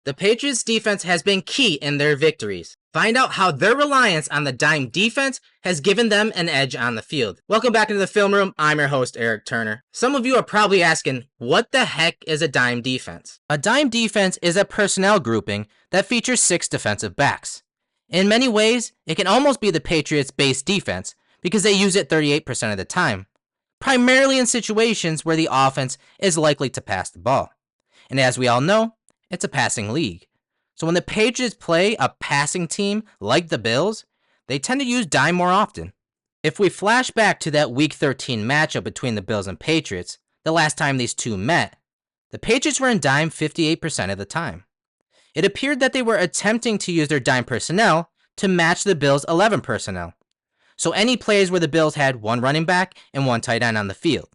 The Patriots defense has been key in their victories. Find out how their reliance on the dime defense has given them an edge on the field. Welcome back into the film room. I'm your host, Eric Turner. Some of you are probably asking, what the heck is a dime defense? A dime defense is a personnel grouping that features 6 defensive backs. In many ways, it can almost be the Patriots' base defense because they use it 38% of the time, primarily in situations where the offense is likely to pass the ball. And as we all know, it's a passing league. So when the Patriots play a passing team like the Bills, they tend to use dime more often. If we flash back to that Week 13 matchup between the Bills and Patriots, the last time these two met, the Patriots were in dime 58% of the time. It appeared that they were attempting to use their dime personnel to match the Bills' 11 personnel. So any plays where the Bills had one running back and one tight end on the field.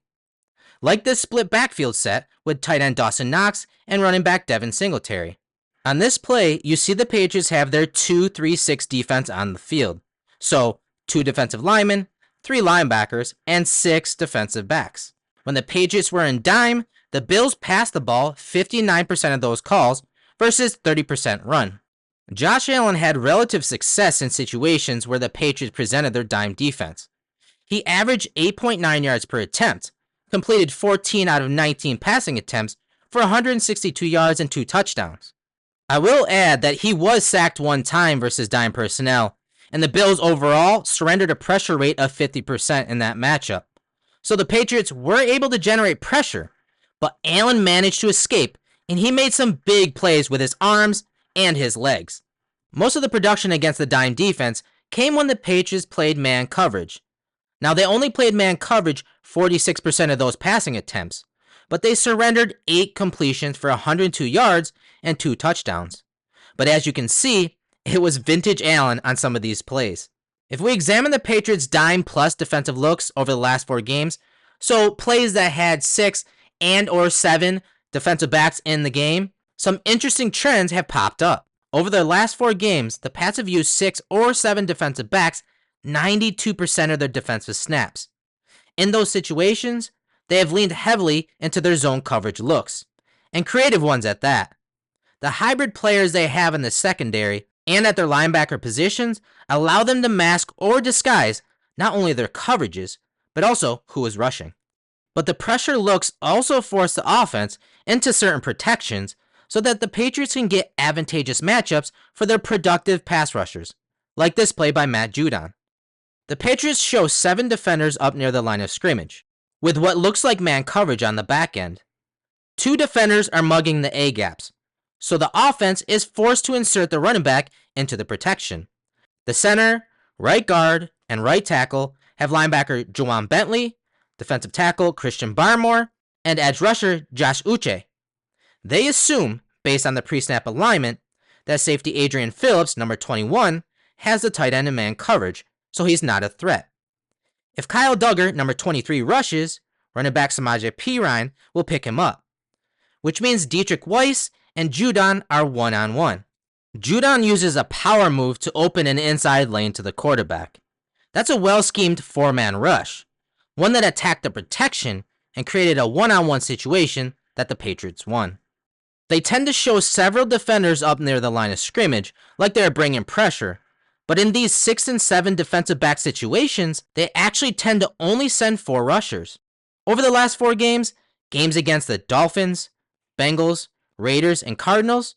Like this split backfield set with tight end Dawson Knox and running back Devin Singletary. On this play, you see the Patriots have their 2-3-6 defense on the field. So 2 defensive linemen, 3 linebackers, and 6 defensive backs. When the Patriots were in dime, the Bills passed the ball 59% of those calls versus 30% run. Josh Allen had relative success in situations where the Patriots presented their dime defense. He averaged 8.9 yards per attempt, completed 14 out of 19 passing attempts for 162 yards and 2 touchdowns. I will add that he was sacked 1 time versus dime personnel, and the Bills overall surrendered a pressure rate of 50% in that matchup. So the Patriots were able to generate pressure, but Allen managed to escape, and he made some big plays with his arms and his legs. Most of the production against the dime defense came when the Patriots played man coverage. Now, they only played man coverage 46% of those passing attempts, but they surrendered 8 completions for 102 yards and 2 touchdowns. But as you can see, it was vintage Allen on some of these plays. If we examine the Patriots' dime plus defensive looks over the last 4 games, so plays that had 6 and or 7 defensive backs in the game, some interesting trends have popped up. Over their last 4 games, the Pats have used 6 or 7 defensive backs 92% of their defensive snaps. In those situations, they have leaned heavily into their zone coverage looks, and creative ones at that. The hybrid players they have in the secondary and at their linebacker positions allow them to mask or disguise not only their coverages, but also who is rushing. But the pressure looks also force the offense into certain protections so that the Patriots can get advantageous matchups for their productive pass rushers, like this play by Matt Judon. The Patriots show 7 defenders up near the line of scrimmage, with what looks like man coverage on the back end. 2 defenders are mugging the A-gaps, so the offense is forced to insert the running back into the protection. The center, right guard, and right tackle have linebacker Juwan Bentley, defensive tackle Christian Barmore, and edge rusher Josh Uche. They assume, based on the pre-snap alignment, that safety Adrian Phillips, number 21, has the tight end in man coverage, so he's not a threat. If Kyle Duggar, number 23, rushes, running back Samaje Perine will pick him up, which means Dietrich Weiss and Judon are one-on-one. Judon uses a power move to open an inside lane to the quarterback. That's a well-schemed 4-man rush, one that attacked the protection and created a one-on-one situation that the Patriots won. They tend to show several defenders up near the line of scrimmage, like they're bringing pressure, but in these 6 and 7 defensive back situations, they actually tend to only send 4 rushers. Over the last 4 games against the Dolphins, Bengals, Raiders, and Cardinals,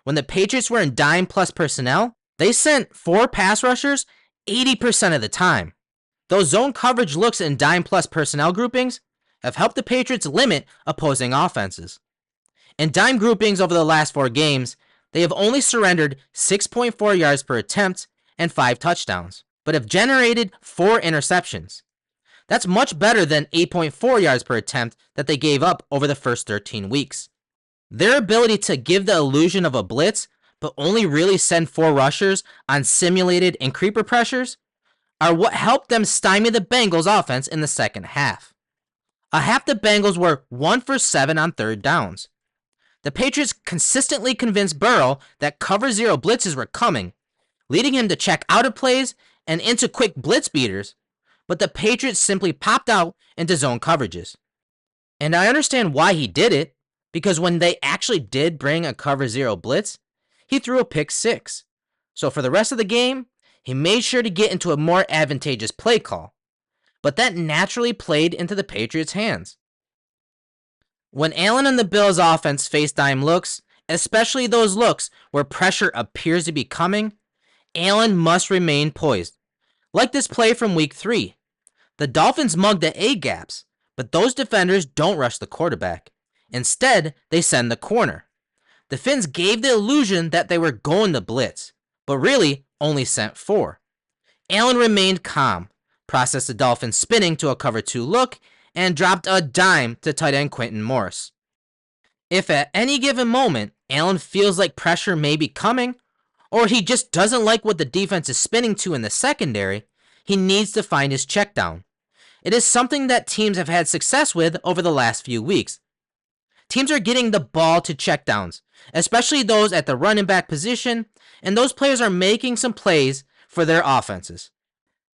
when the Patriots were in dime plus personnel, they sent 4 pass rushers 80% of the time. Those zone coverage looks in dime plus personnel groupings have helped the Patriots limit opposing offenses. In dime groupings over the last 4 games, they have only surrendered 6.4 yards per attempt and 5 touchdowns, but have generated 4 interceptions. That's much better than 8.4 yards per attempt that they gave up over the first 13 weeks. Their ability to give the illusion of a blitz, but only really send 4 rushers on simulated and creeper pressures, are what helped them stymie the Bengals offense in the second half. A half the Bengals were 1 for 7 on third downs. The Patriots consistently convinced Burrow that cover 0 blitzes were coming, leading him to check out of plays and into quick blitz beaters, but the Patriots simply popped out into zone coverages. And I understand why he did it. because when they actually did bring a cover 0 blitz, he threw a pick 6. So for the rest of the game, he made sure to get into a more advantageous play call. But that naturally played into the Patriots' hands. When Allen and the Bills' offense face dime looks, especially those looks where pressure appears to be coming, Allen must remain poised. Like this play from Week 3. The Dolphins mugged the A-gaps, but those defenders don't rush the quarterback. Instead, they send the corner. The Finns gave the illusion that they were going to blitz, but really only sent 4. Allen remained calm, processed the Dolphins spinning to a cover 2 look, and dropped a dime to tight end Quentin Morris. If at any given moment Allen feels like pressure may be coming, or he just doesn't like what the defense is spinning to in the secondary, he needs to find his check down. It is something that teams have had success with over the last few weeks. Teams are getting the ball to checkdowns, especially those at the running back position, and those players are making some plays for their offenses.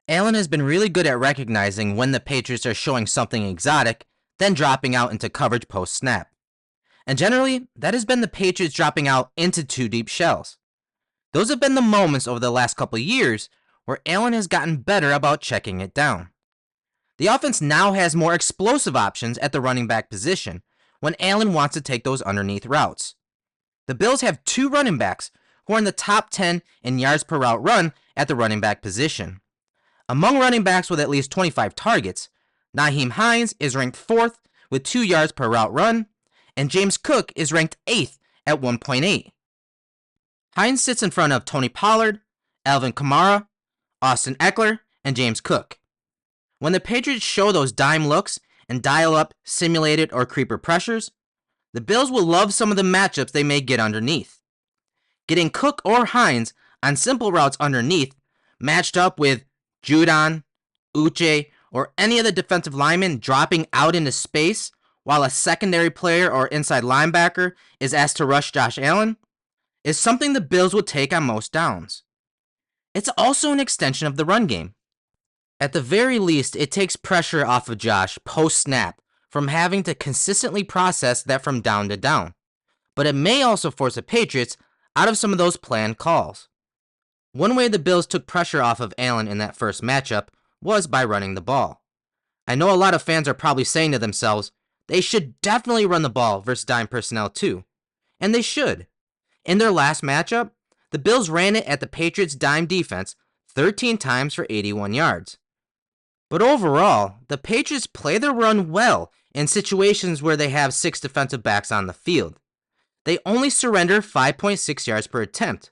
Allen has been really good at recognizing when the Patriots are showing something exotic, then dropping out into coverage post-snap. And generally, that has been the Patriots dropping out into 2 deep shells. Those have been the moments over the last couple of years where Allen has gotten better about checking it down. The offense now has more explosive options at the running back position when Allen wants to take those underneath routes. The Bills have 2 running backs who are in the top 10 in yards per route run at the running back position. Among running backs with at least 25 targets, Nyheim Hines is ranked 4th with 2 yards per route run, and James Cook is ranked 8th at 1.8. Hines sits in front of Tony Pollard, Alvin Kamara, Austin Eckler, and James Cook. When the Patriots show those dime looks and dial up simulated or creeper pressures, the Bills will love some of the matchups they may get underneath. Getting Cook or Hines on simple routes underneath, matched up with Judon, Uche, or any of the defensive linemen dropping out into space while a secondary player or inside linebacker is asked to rush Josh Allen, is something the Bills will take on most downs. It's also an extension of the run game. At the very least, it takes pressure off of Josh post-snap from having to consistently process that from down to down, but it may also force the Patriots out of some of those planned calls. One way the Bills took pressure off of Allen in that first matchup was by running the ball. I know a lot of fans are probably saying to themselves, they should definitely run the ball versus dime personnel too. And they should. In their last matchup, the Bills ran it at the Patriots' dime defense 13 times for 81 yards. But overall, the Patriots play their run well in situations where they have 6 defensive backs on the field. They only surrender 5.6 yards per attempt,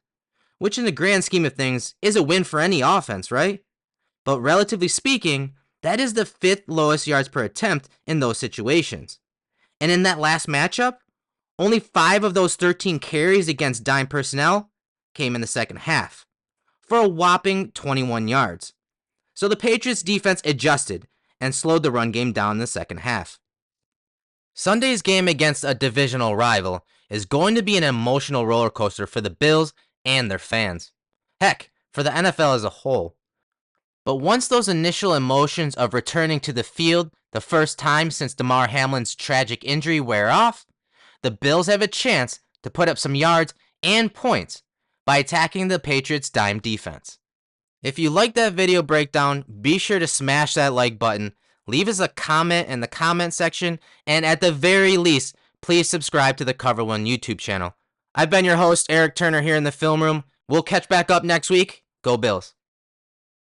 which in the grand scheme of things is a win for any offense, right? But relatively speaking, that is the 5th lowest yards per attempt in those situations. And in that last matchup, only 5 of those 13 carries against dime personnel came in the second half, for a whopping 21 yards. So the Patriots defense adjusted and slowed the run game down in the second half. Sunday's game against a divisional rival is going to be an emotional roller coaster for the Bills and their fans. Heck, for the NFL as a whole. But once those initial emotions of returning to the field the first time since Damar Hamlin's tragic injury wear off, the Bills have a chance to put up some yards and points by attacking the Patriots' dime defense. If you like that video breakdown, be sure to smash that like button, leave us a comment in the comment section, and at the very least, please subscribe to the Cover One YouTube channel. I've been your host, Eric Turner, here in the film room. We'll catch back up next week. Go Bills.